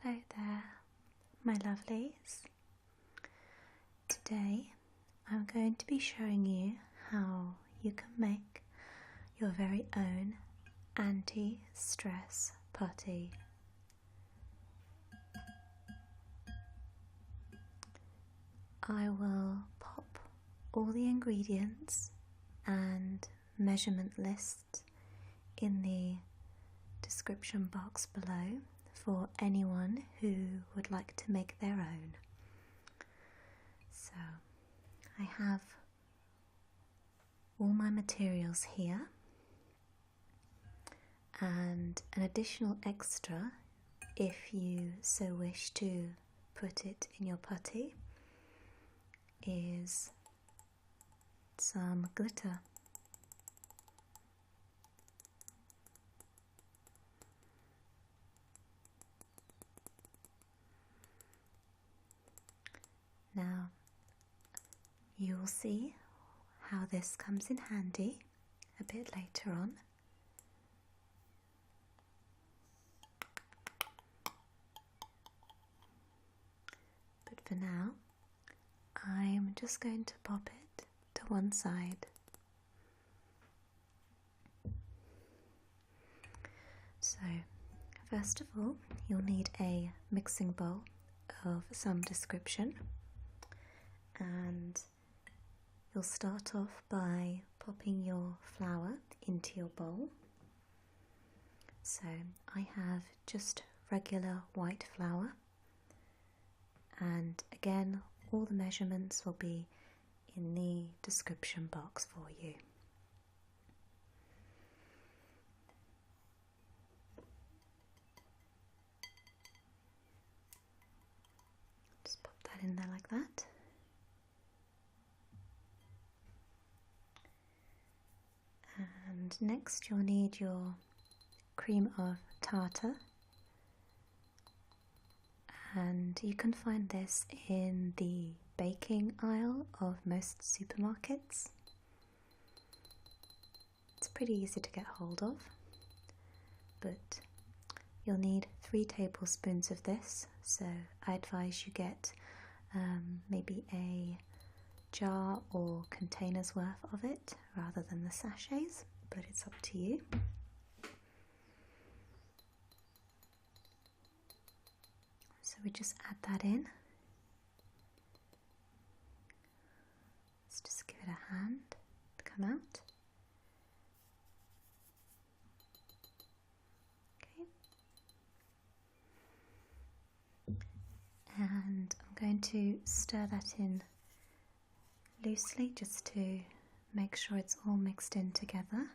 Hello there, my lovelies. Today I'm going to be showing you how you can make your very own anti-stress putty. I will pop all the ingredients and measurement list in the description box below for anyone who would like to make their own. So I have all my materials here, and an additional extra, if you so wish to put it in your putty, is some glitter. Now, you will see how this comes in handy a bit later on. But for now, I'm just going to pop it to one side. So, first of all, you'll need a mixing bowl of some description. And you'll start off by popping your flour into your bowl. So I have just regular white flour, and again all the measurements will be in the description box for you. Just pop that in there like that. And next you'll need your cream of tartar, and you can find this in the baking aisle of most supermarkets. It's pretty easy to get hold of, but you'll need 3 tablespoons of this, so I advise you get maybe a jar or container's worth of it rather than the sachets, but it's up to you. So we just add that in. Let's just give it a hand to come out. Okay. And I'm going to stir that in loosely just to make sure it's all mixed in together.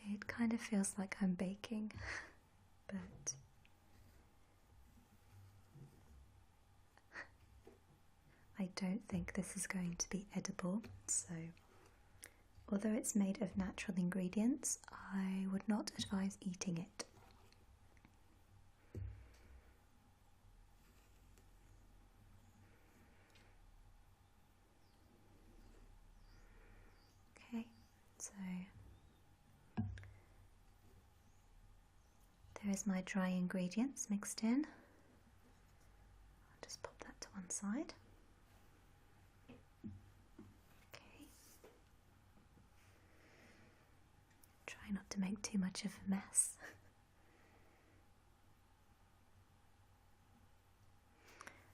It kind of feels like I'm baking, but I don't think this is going to be edible, so although it's made of natural ingredients, I would not advise eating it. Okay, so there is my dry ingredients mixed in. I'll just pop that to one side. Try not to make too much of a mess.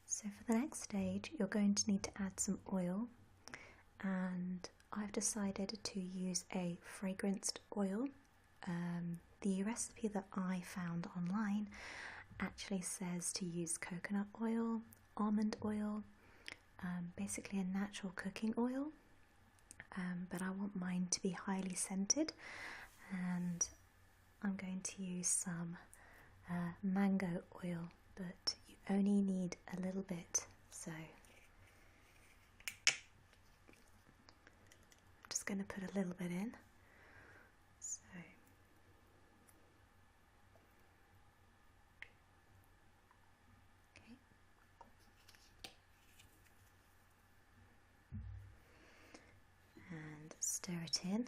So for the next stage, you're going to need to add some oil, and I've decided to use a fragranced oil. The recipe that I found online actually says to use coconut oil, almond oil, basically a natural cooking oil, but I want mine to be highly scented, and I'm going to use some mango oil, but you only need a little bit, so I'm just going to put a little bit in. So okay. stir it in.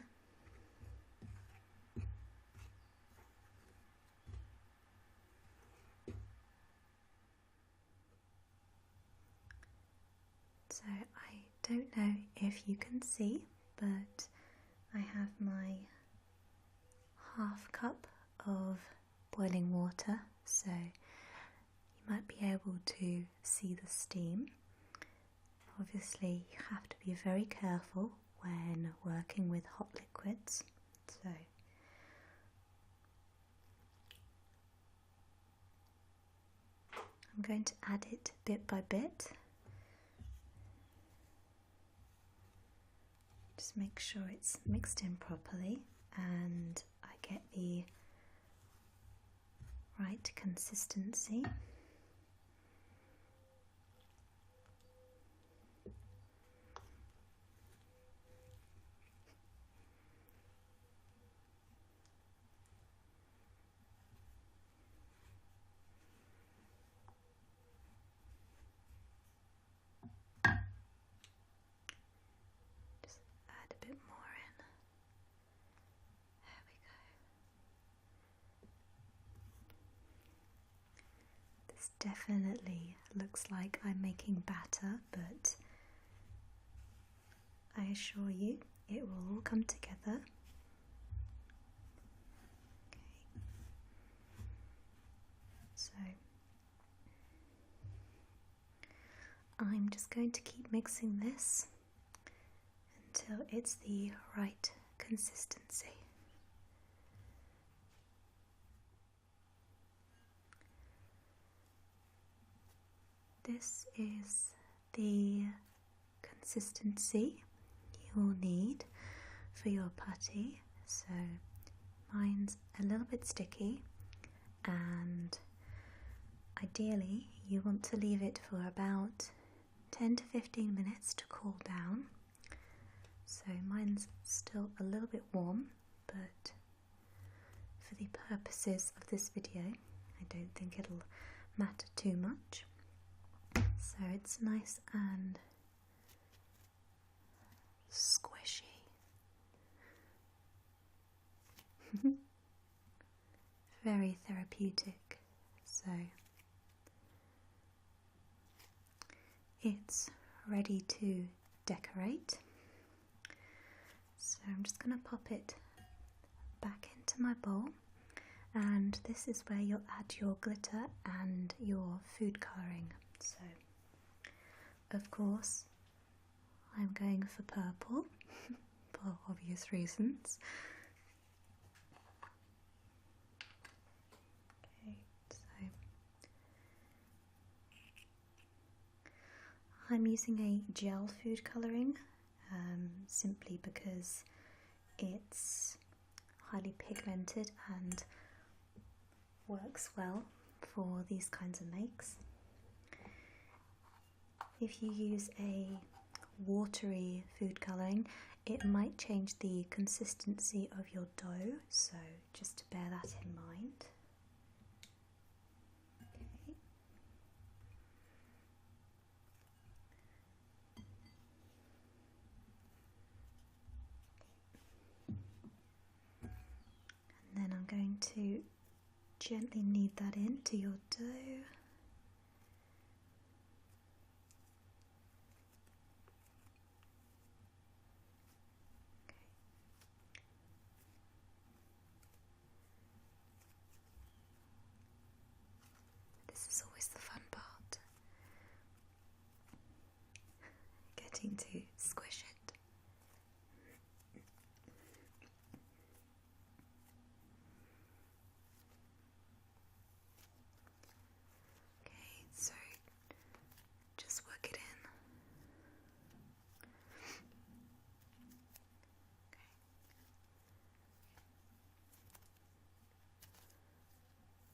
So I don't know if you can see, but I have my half cup of boiling water, so you might be able to see the steam. Obviously, you have to be very careful when working with hot liquids, so I'm going to add it bit by bit. Just make sure it's mixed in properly and I get the right consistency. Just add a bit more in. There we go. This definitely looks like I'm making batter, but I assure you it will all come together. Okay. So I'm just going to keep mixing this until it's the right consistency. This is the consistency you'll need for your putty. So mine's a little bit sticky, and ideally you want to leave it for about 10 to 15 minutes to cool down. So mine's still a little bit warm, but for the purposes of this video I don't think it'll matter too much. So it's nice and squishy. Very therapeutic. So it's ready to decorate. So I'm just going to pop it back into my bowl, and this is where you'll add your glitter and your food colouring. So of course I'm going for purple for obvious reasons. Okay, so I'm using a gel food colouring simply because it's highly pigmented and works well for these kinds of makes. If you use a watery food colouring, it might change the consistency of your dough, so just to bear that in mind. Okay. And then I'm going to gently knead that into your dough. This is always the fun part, getting to squish it. Okay, so just work it in.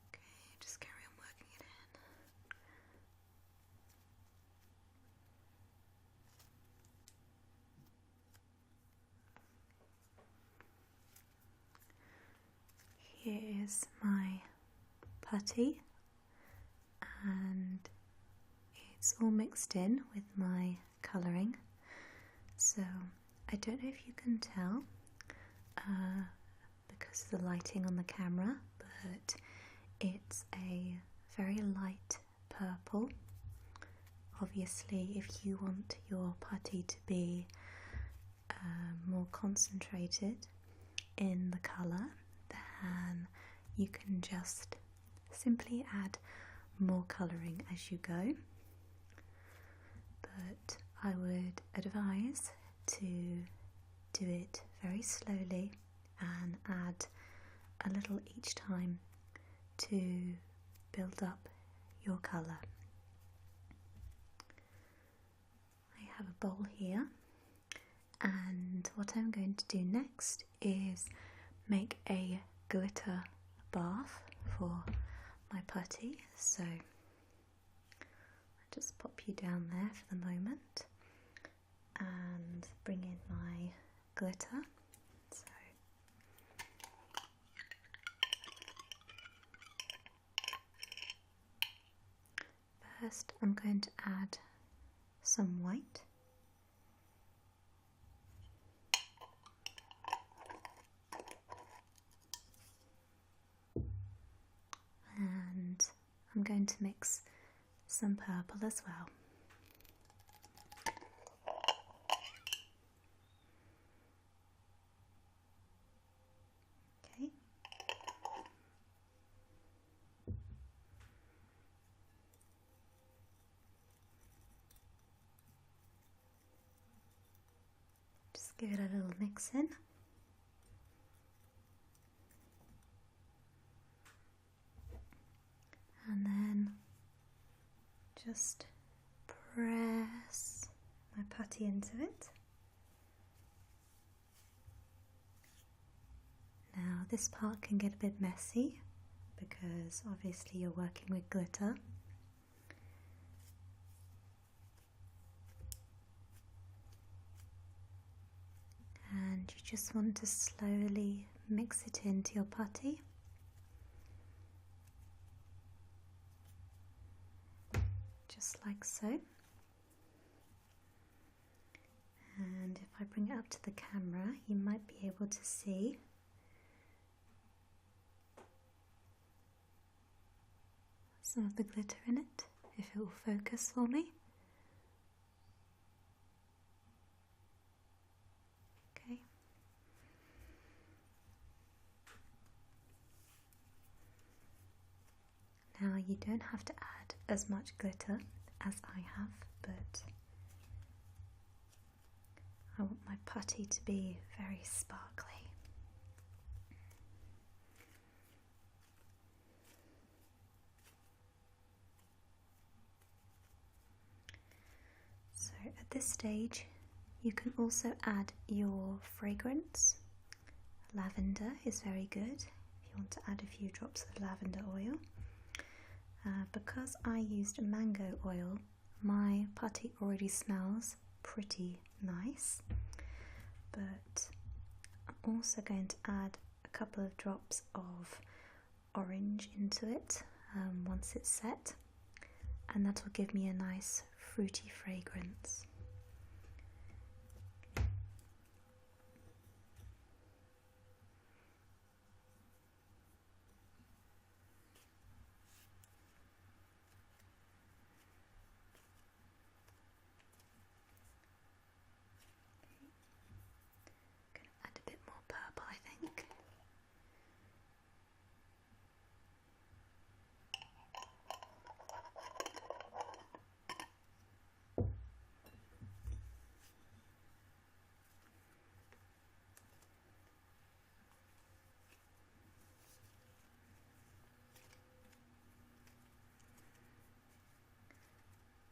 Okay, just carry on working it in. Here is my putty, and it's all mixed in with my colouring. So I don't know if you can tell because of the lighting on the camera, but it's a very light purple. Obviously, if you want your putty to be more concentrated in the colour, then you can just simply add more colouring as you go. But I would advise to do it very slowly and add a little each time to build up your colour. I have a bowl here, and what I'm going to do next is make a glitter bath for my putty. So I'll just pop you down there for the moment and bring in my glitter. So first I'm going to add some white. And I'm going to mix some purple as well. Okay. Just give it a little mix in. And then just press my putty into it. Now this part can get a bit messy because obviously you're working with glitter. And you just want to slowly mix it into your putty. Just like so. And if I bring it up to the camera, you might be able to see some of the glitter in it, if it will focus for me. Okay. Now you don't have to add as much glitter as I have, but I want my putty to be very sparkly. So at this stage you can also add your fragrance. Lavender is very good if you want to add a few drops of lavender oil. Because I used mango oil, my putty already smells pretty nice, but I'm also going to add a couple of drops of orange into it once it's set, and that will give me a nice fruity fragrance.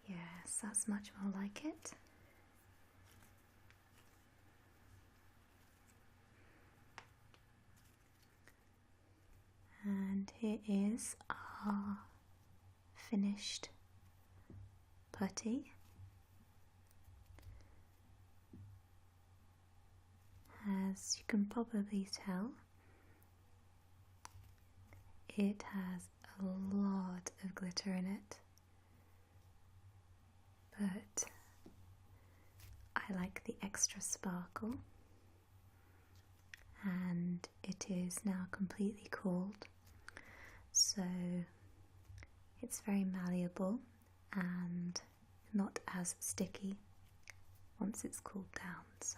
Yes, that's much more like it. And here is our finished putty. As you can probably tell, it has a lot of glitter in it, but I I like the extra sparkle, and it is now completely cooled, so it's very malleable and not as sticky once it's cooled down. So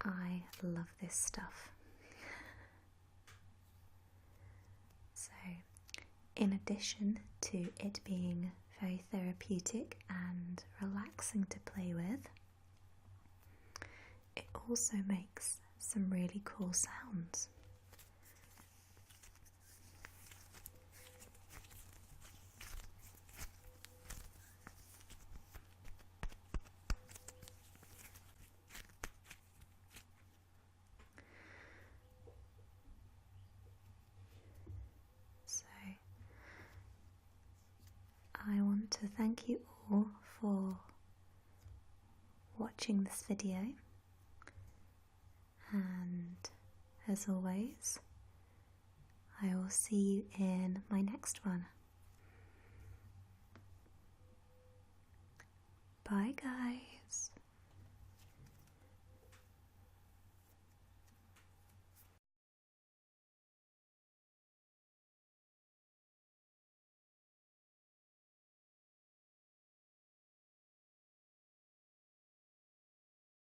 I love this stuff. So in addition to it being very therapeutic and relaxing to play with, it also makes some really cool sounds. So I want to thank you all for watching this video, and as always, I will see you in my next one. Bye guys!